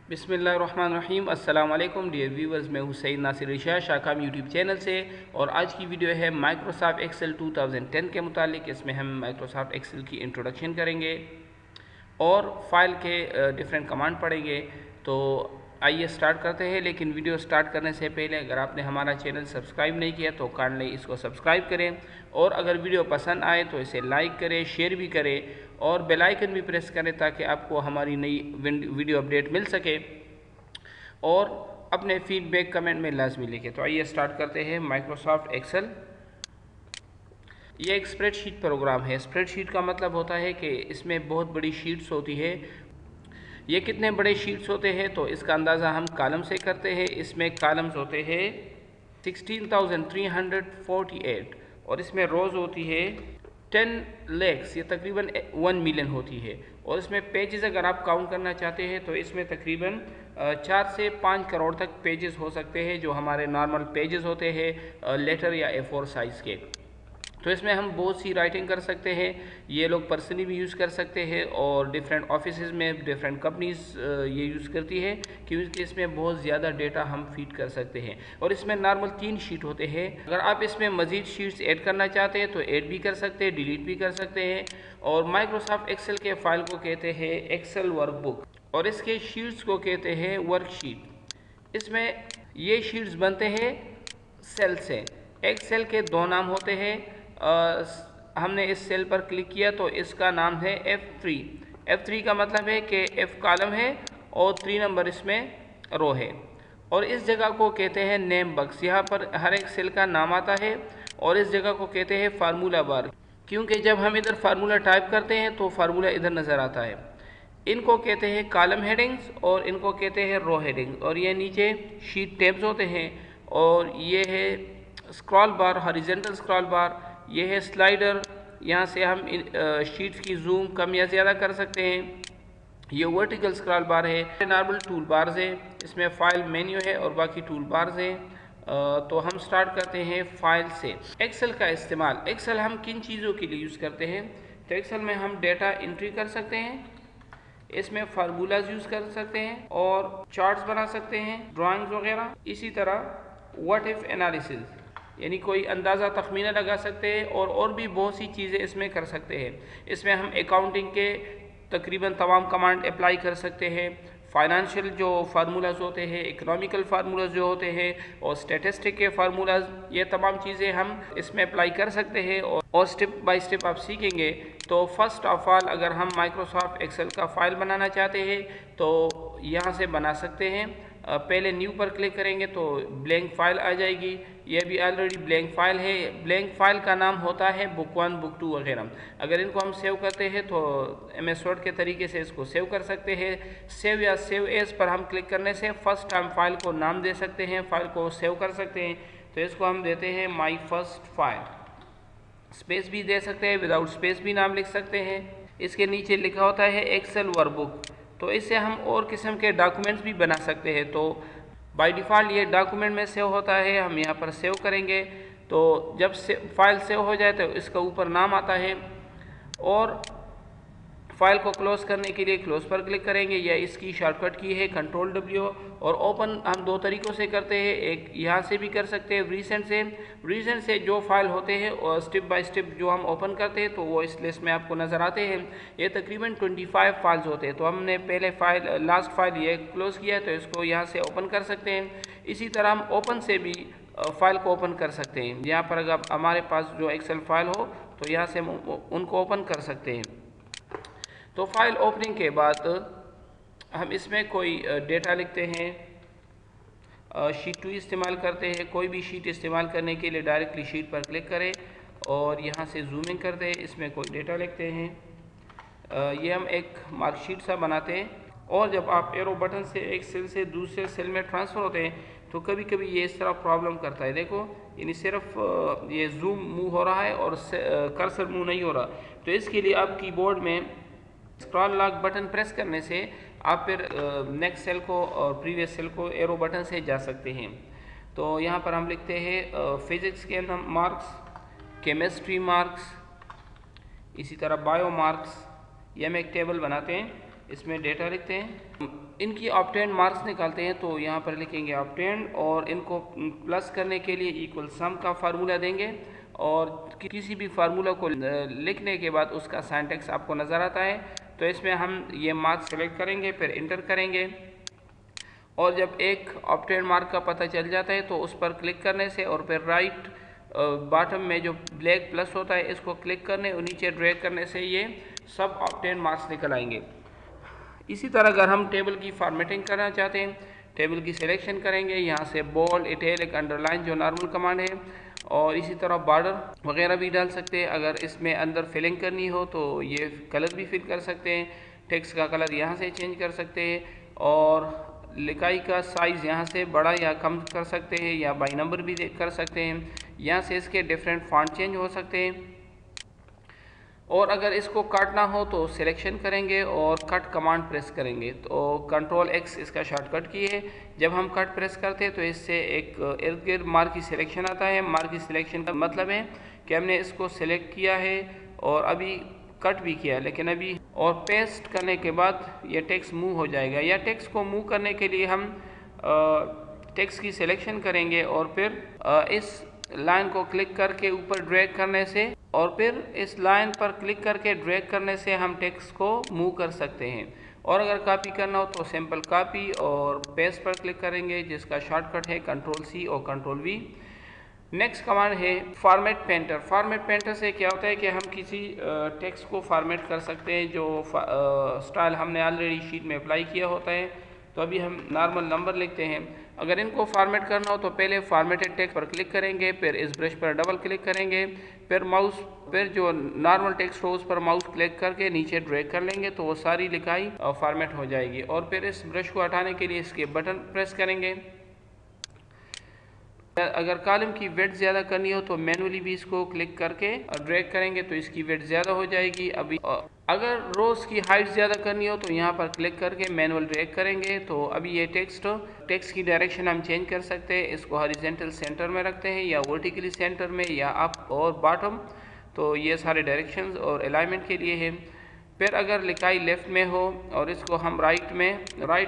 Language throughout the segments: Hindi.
बिस्मिल्लाहिर्रहमानिर्रहीम। अस्सलाम वालेकुम डियर व्यूवर्स, मैं हुसैन नासिर इरशाद शाकाम यूट्यूब चैनल से। और आज की वीडियो है माइक्रोसॉफ्ट एक्सेल 2010 के मुतालिक। इसमें हम माइक्रोसॉफ्ट एक्सेल की इंट्रोडक्शन करेंगे और फाइल के डिफरेंट कमांड पढ़ेंगे। तो आइए स्टार्ट करते हैं। लेकिन वीडियो स्टार्ट करने से पहले अगर आपने हमारा चैनल सब्सक्राइब नहीं किया तो काइंडली इसको सब्सक्राइब करें, और अगर वीडियो पसंद आए तो इसे लाइक करें, शेयर भी करें और बेल आइकन भी प्रेस करें ताकि आपको हमारी नई वीडियो अपडेट मिल सके। और अपने फीडबैक कमेंट में लाजमी लिखें। तो आइए स्टार्ट करते हैं। माइक्रोसॉफ्ट एक्सेल ये एक स्प्रेडशीट प्रोग्राम है। स्प्रेडशीट का मतलब होता है कि इसमें बहुत बड़ी शीट्स होती है। ये कितने बड़े शीट्स होते हैं तो इसका अंदाज़ा हम कॉलम से करते हैं। इसमें कॉलम्स होते हैं 16,348 और इसमें रोज़ होती है 10 lakhs, ये तकरीबन 1 मिलियन होती है। और इसमें पेजेस अगर आप काउंट करना चाहते हैं तो इसमें तकरीबन 4 से 5 करोड़ तक पेजेस हो सकते हैं, जो हमारे नॉर्मल पेजेस होते हैं लेटर या A4 साइज़ के। तो इसमें हम बहुत सी राइटिंग कर सकते हैं। ये लोग पर्सनली भी यूज़ कर सकते हैं और डिफरेंट ऑफिसेज में डिफरेंट कंपनीज ये यूज़ करती है, क्योंकि इसमें बहुत ज़्यादा डेटा हम फीड कर सकते हैं। और इसमें नॉर्मल 3 शीट होते हैं। अगर आप इसमें मज़ीद शीट्स ऐड करना चाहते हैं तो ऐड भी कर सकते हैं, डिलीट भी कर सकते हैं। और माइक्रोसॉफ्ट एक्सेल के फाइल को कहते हैं एक्सेल वर्कबुक और इसके शीट्स को कहते हैं वर्कशीट। इसमें ये शीट्स बनते हैं सेल से। एक सेल के 2 नाम होते हैं। हमने इस सेल पर क्लिक किया तो इसका नाम है F3। F3 का मतलब है कि F कॉलम है और 3 नंबर इसमें रो है। और इस जगह को कहते हैं नेम बक्स। यहाँ पर हर एक सेल का नाम आता है। और इस जगह को कहते हैं फार्मूला बार, क्योंकि जब हम इधर फार्मूला टाइप करते हैं तो फार्मूला इधर नज़र आता है। इनको कहते हैं कॉलम हेडिंग्स और इनको कहते हैं रो हेडिंग्स। और ये नीचे शीट टैब्स होते हैं। और ये है स्क्रॉल बार, हॉरिजॉन्टल स्क्रॉल बार। ये है स्लाइडर, यहाँ से हम शीट्स की जूम कम या ज़्यादा कर सकते हैं। ये वर्टिकल स्क्रॉल बार है। नॉर्मल टूल बार्स है, इसमें फाइल मेन्यू है और बाकी टूल बार्स हैं। तो हम स्टार्ट करते हैं फाइल से। एक्सेल का इस्तेमाल, एक्सेल हम किन चीज़ों के लिए यूज़ करते हैं तो एक्सेल में हम डेटा एंट्री कर सकते हैं, इसमें फार्मूलाज यूज़ कर सकते हैं और चार्ट्स बना सकते हैं, ड्राइंग्स वगैरह। इसी तरह व्हाट इफ़ एनालिसिस, यानी कोई अंदाज़ा तखमीना लगा सकते हैं और भी बहुत सी चीज़ें इसमें कर सकते हैं। इसमें हम अकाउंटिंग के तकरीबन तमाम कमांड अप्लाई कर सकते हैं। फाइनेंशियल जो फार्मूलाज होते हैं, इकोनॉमिकल फार्मूलाज जो होते हैं और स्टैटिस्टिक के फार्मूलाज, ये तमाम चीज़ें हम इसमें अप्लाई कर सकते हैं। और स्टेप बाय स्टेप आप सीखेंगे। तो फर्स्ट ऑफ ऑल अगर हम माइक्रोसॉफ्ट एक्सेल का फ़ाइल बनाना चाहते हैं तो यहाँ से बना सकते हैं। पहले न्यू पर क्लिक करेंगे तो ब्लैंक फ़ाइल आ जाएगी। ये भी ऑलरेडी ब्लैंक फ़ाइल है। ब्लैंक फ़ाइल का नाम होता है बुक 1, बुक 2 वगैरह। अगर इनको हम सेव करते हैं तो MS वर्ड के तरीके से इसको सेव कर सकते हैं। सेव या सेव एज पर हम क्लिक करने से फर्स्ट टाइम फाइल को नाम दे सकते हैं, फाइल को सेव कर सकते हैं। तो इसको हम देते हैं माई फर्स्ट फाइल। स्पेस भी दे सकते हैं, विदाउट स्पेस भी नाम लिख सकते हैं। इसके नीचे लिखा होता है एक्सेल वर्कबुक। तो इससे हम और किस्म के डॉक्यूमेंट्स भी बना सकते हैं। तो बाय डिफ़ॉल्ट ये डॉक्यूमेंट में सेव होता है। हम यहाँ पर सेव करेंगे तो जब फाइल सेव हो जाए तो इसका ऊपर नाम आता है। और फाइल को क्लोज़ करने के लिए क्लोज़ पर क्लिक करेंगे, या इसकी शॉर्टकट की है Ctrl+W। और ओपन हम 2 तरीक़ों से करते हैं। एक यहाँ से भी कर सकते हैं, रीसेंट से। रीसेंट से जो फाइल होते हैं और स्टेप बाय स्टेप जो हम ओपन करते हैं तो वो इस लिस्ट में आपको नज़र आते हैं। ये तकरीबन 25 फाइल्स होते हैं। तो हमने पहले लास्ट फाइल ये क्लोज़ किया है तो इसको यहाँ से ओपन कर सकते हैं। इसी तरह हम ओपन से भी फाइल को ओपन कर सकते हैं। यहाँ पर अगर हमारे पास जो एक्सेल फाइल हो तो यहाँ से हम उनको ओपन कर सकते हैं। तो फाइल ओपनिंग के बाद हम इसमें कोई डेटा लिखते हैं। शीट 2 इस्तेमाल करते हैं। कोई भी शीट इस्तेमाल करने के लिए डायरेक्टली शीट पर क्लिक करें और यहाँ से जूमिंग करते हैं, इसमें कोई डेटा लिखते हैं। ये हम एक मार्कशीट सा बनाते हैं। और जब आप एरो बटन से एक सेल से दूसरे सेल में ट्रांसफ़र होते हैं तो कभी कभी ये इस तरह प्रॉब्लम करता है। देखो, यानी सिर्फ ये जूम मूव हो रहा है और कर्सर मूव नहीं हो रहा। तो इसके लिए आप कीबोर्ड में स्क्रॉल लॉक बटन प्रेस करने से आप फिर नेक्स्ट सेल को और प्रीवियस सेल को एरो बटन से जा सकते हैं। तो यहाँ पर हम लिखते हैं फिज़िक्स के मार्क्स, केमिस्ट्री मार्क्स, इसी तरह बायो मार्क्स। ये हम एक टेबल बनाते हैं। इसमें डेटा लिखते हैं, इनकी ऑब्टेन मार्क्स निकालते हैं। तो यहाँ पर लिखेंगे ऑब्टेन और इनको प्लस करने के लिए इक्वल सम का फार्मूला देंगे और किसी भी फार्मूला को लिखने के बाद उसका सिंटैक्स आपको नज़र आता है। तो इसमें हम ये मार्क्स सेलेक्ट करेंगे, फिर इंटर करेंगे और जब एक ऑब्टेन मार्क का पता चल जाता है तो उस पर क्लिक करने से और फिर राइट बॉटम में जो ब्लैक प्लस होता है इसको क्लिक करने और नीचे ड्रैग करने से ये सब ऑब्टेन मार्क्स निकल आएंगे। इसी तरह अगर हम टेबल की फॉर्मेटिंग करना चाहते हैं, टेबल की सिलेक्शन करेंगे, यहाँ से बोल्ड, इटैलिक, अंडरलाइन जो नॉर्मल कमांड है, और इसी तरह बॉर्डर वगैरह भी डाल सकते हैं। अगर इसमें अंदर फिलिंग करनी हो तो ये कलर भी फिल कर सकते हैं, टेक्स्ट का कलर यहाँ से चेंज कर सकते हैं और लिखाई का साइज़ यहाँ से बड़ा या कम कर सकते हैं या बाई नंबर भी कर सकते हैं। यहाँ से इसके डिफरेंट फॉन्ट चेंज हो सकते हैं और अगर इसको काटना हो तो सिलेक्शन करेंगे और कट कमांड प्रेस करेंगे। तो कंट्रोल एक्स इसका शॉर्टकट की है। जब हम कट प्रेस करते हैं तो इससे एक इर्द गिर्द मार्क की सिलेक्शन आता है। मार्क की सिलेक्शन का मतलब है कि हमने इसको सिलेक्ट किया है और अभी कट भी किया, लेकिन अभी और पेस्ट करने के बाद ये टेक्स्ट मूव हो जाएगा। या टेक्स्ट को मूव करने के लिए हम टेक्स्ट की सिलेक्शन करेंगे और फिर इस लाइन को क्लिक करके ऊपर ड्रैग करने से और फिर इस लाइन पर क्लिक करके ड्रैग करने से हम टेक्स्ट को मूव कर सकते हैं। और अगर कॉपी करना हो तो सिंपल कॉपी और पेस्ट पर क्लिक करेंगे जिसका शॉर्टकट है कंट्रोल सी और कंट्रोल वी। नेक्स्ट कमांड है फॉर्मेट पेंटर। फॉर्मेट पेंटर से क्या होता है कि हम किसी टेक्स्ट को फॉर्मेट कर सकते हैं जो स्टाइल हमने ऑलरेडी शीट में अप्लाई किया होता है। तो अभी हम नॉर्मल नंबर लिखते हैं। अगर इनको फॉर्मेट करना हो तो पहले फॉर्मेटेड टेक्स्ट पर क्लिक करेंगे, फिर इस ब्रश पर डबल क्लिक करेंगे, फिर जो नॉर्मल टेक्स्ट हो उस पर माउस क्लिक करके नीचे ड्रैग कर लेंगे तो वो सारी लिखाई फॉर्मेट हो जाएगी। और फिर इस ब्रश को हटाने के लिए इसके बटन प्रेस करेंगे। अगर कॉलम की विड्थ ज़्यादा करनी हो तो मैनुअली भी इसको क्लिक करके ड्रैग करेंगे तो इसकी विड्थ ज़्यादा हो जाएगी। अभी अगर रोज़ की हाइट ज़्यादा करनी हो तो यहाँ पर क्लिक करके मैनुअल ड्रैग करेंगे तो अभी ये टेक्स्ट की डायरेक्शन हम चेंज कर सकते हैं। इसको हॉरिजॉन्टल सेंटर में रखते हैं या वर्टिकली सेंटर में या अप और बॉटम। तो ये सारे डायरेक्शंस और अलाइनमेंट के लिए है। फिर अगर लिखाई लेफ़्ट में हो और इसको हम राइट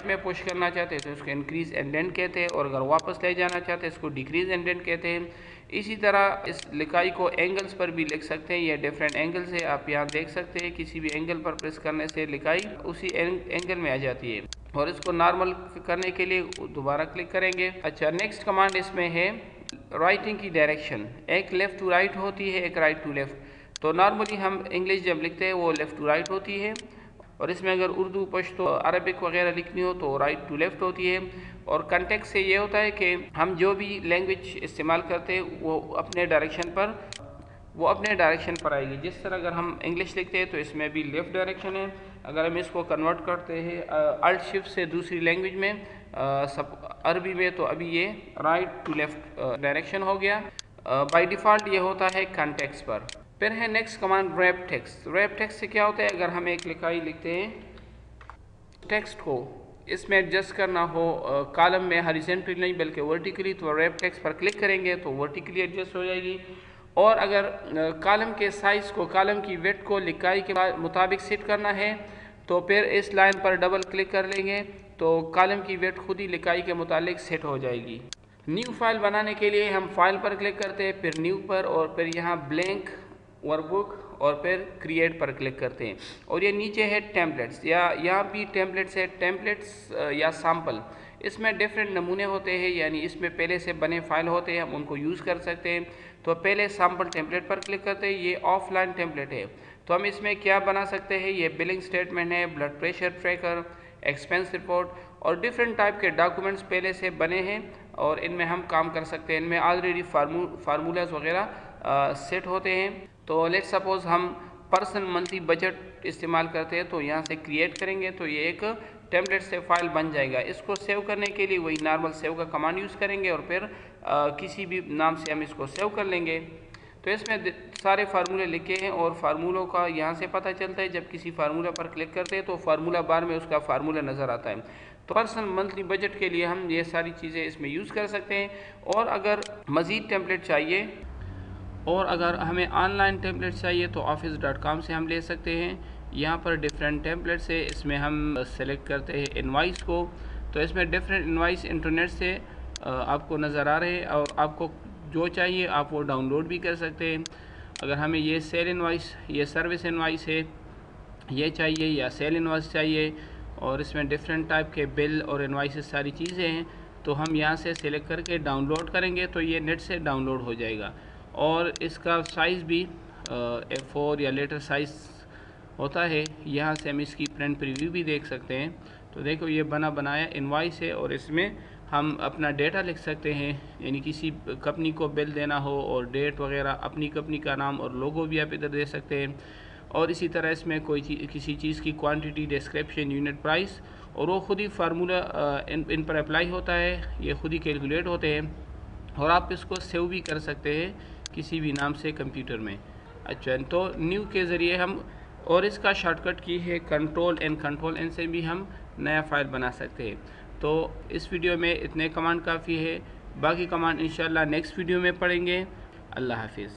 में पुश करना चाहते हैं तो इसको इंक्रीज एंडेंट कहते हैं, और अगर वापस ले जाना चाहते हैं इसको डिक्रीज एंडेंट कहते हैं। इसी तरह इस लिखाई को एंगल्स पर भी लिख सकते हैं। ये डिफरेंट एंगल से आप यहाँ देख सकते हैं, किसी भी एंगल पर प्रेस करने से लिखाई उसी एंगल में आ जाती है। और इसको नॉर्मल करने के लिए दोबारा क्लिक करेंगे। अच्छा, नेक्स्ट कमांड इसमें है राइटिंग की डायरेक्शन। एक लेफ़्ट टू राइट होती है, एक राइट टू लेफ़्ट। तो नॉर्मली हम इंग्लिश जब लिखते हैं वो लेफ़्ट टू राइट होती है, और इसमें अगर उर्दू, पश्तो, अरबिक वगैरह लिखनी हो तो राइट टू लेफ़्ट होती है। और कंटेक्स्ट से ये होता है कि हम जो भी लैंग्वेज इस्तेमाल करते हैं वो अपने डायरेक्शन पर आएगी। जिस तरह अगर हम इंग्लिश लिखते हैं तो इसमें भी लेफ़्ट डायरेक्शन है। अगर हम इसको कन्वर्ट करते हैं अल्ट शिफ्ट से दूसरी लैंग्वेज में, सब अरबी में, तो अभी ये राइट टू लेफ़्ट डायरेक्शन हो गया। बाय डिफ़ॉल्ट ये होता है कंटेक्स्ट पर। फिर है next command wrap text. Wrap text से क्या होता है, अगर हम एक लिखाई लिखते हैं, टेक्स्ट को इसमें एडजस्ट करना हो कॉलम में हॉरिजॉन्टली नहीं बल्कि वर्टिकली, तो रैप टेक्स्ट पर क्लिक करेंगे तो वर्टिकली एडजस्ट हो जाएगी। और अगर कॉलम के साइज़ को, कॉलम की विड्थ को लिखाई के मुताबिक सेट करना है तो फिर इस लाइन पर डबल क्लिक कर लेंगे तो कॉलम की विड्थ खुद ही लिखाई के मुताबिक सेट हो जाएगी। न्यू फाइल बनाने के लिए हम फाइल पर क्लिक करते हैं, फिर न्यू पर, और फिर यहाँ ब्लैंक वर्कबुक और फिर क्रिएट पर क्लिक करते हैं। और ये नीचे है टेम्पलेट्स, या यहाँ भी टेम्पलेट्स है, टेम्पलेट्स या सैम्पल। इसमें डिफरेंट नमूने होते हैं, यानी इसमें पहले से बने फाइल होते हैं, हम उनको यूज़ कर सकते हैं। तो पहले सैम्पल टेम्पलेट पर क्लिक करते हैं। ये ऑफलाइन टेम्पलेट है, तो हम इसमें क्या बना सकते हैं, ये बिलिंग स्टेटमेंट है, blood pressure tracker, expense report और डिफरेंट टाइप के डॉक्यूमेंट्स पहले से बने हैं और इनमें हम काम कर सकते हैं। इनमें ऑलरेडी फार्मूलाज वगैरह सेट होते हैं। तो लेट्स सपोज हम पर्सनल मंथली बजट इस्तेमाल करते हैं तो यहाँ से क्रिएट करेंगे तो ये एक टेम्पलेट से फाइल बन जाएगा। इसको सेव करने के लिए वही नॉर्मल सेव का कमांड यूज़ करेंगे और फिर किसी भी नाम से हम इसको सेव कर लेंगे। तो इसमें सारे फार्मूले लिखे हैं और फार्मूलों का यहाँ से पता चलता है। जब किसी फार्मूला पर क्लिक करते हैं तो फार्मूला बार में उसका फार्मूला नज़र आता है। तो पर्सनल मंथली बजट के लिए हम ये सारी चीज़ें इसमें यूज़ कर सकते हैं। और अगर मज़ीद टेम्पलेट चाहिए और अगर हमें ऑनलाइन टेम्पलेट चाहिए तो office.com से हम ले सकते हैं, यहाँ पर डिफरेंट टेम्पलेट से इसमें हम सेलेक्ट करते हैं इनवाइस को। तो इसमें डिफरेंट इनवाइस इंटरनेट से आपको नज़र आ रहे हैं और आपको जो चाहिए आप वो डाउनलोड भी कर सकते हैं। अगर हमें ये सेल इनवाइस, ये सर्विस इनवाइस है, ये चाहिए या सेल इनवाइस चाहिए और इसमें डिफरेंट टाइप के बिल और इनवाइसेस सारी चीज़ें हैं, तो हम यहाँ से सेलेक्ट करके डाउनलोड करेंगे तो ये नेट से डाउनलोड हो जाएगा। और इसका साइज़ भी A4 या लेटर साइज़ होता है। यहाँ से हम इसकी प्रिंट प्रीव्यू भी देख सकते हैं। तो देखो ये बनाया इनवाइस है और इसमें हम अपना डेटा लिख सकते हैं, यानी किसी कंपनी को बिल देना हो और डेट वगैरह, अपनी कंपनी का नाम और लोगो भी आप इधर दे सकते हैं। और इसी तरह इसमें किसी चीज़ की क्वांटिटी, डिस्क्रिप्शन, यूनिट प्राइस, और वो खुद ही फार्मूला इन पर अप्लाई होता है, ये खुद ही कैलकुलेट होते हैं और आप इसको सेव भी कर सकते हैं किसी भी नाम से कंप्यूटर में। अच्छा, तो न्यू के ज़रिए हम, और इसका शॉर्टकट की है कंट्रोल एन से भी हम नया फ़ाइल बना सकते हैं। तो इस वीडियो में इतने कमांड काफ़ी है, बाकी कमांड इंशाल्लाह नेक्स्ट वीडियो में पढ़ेंगे। अल्लाह हाफिज़।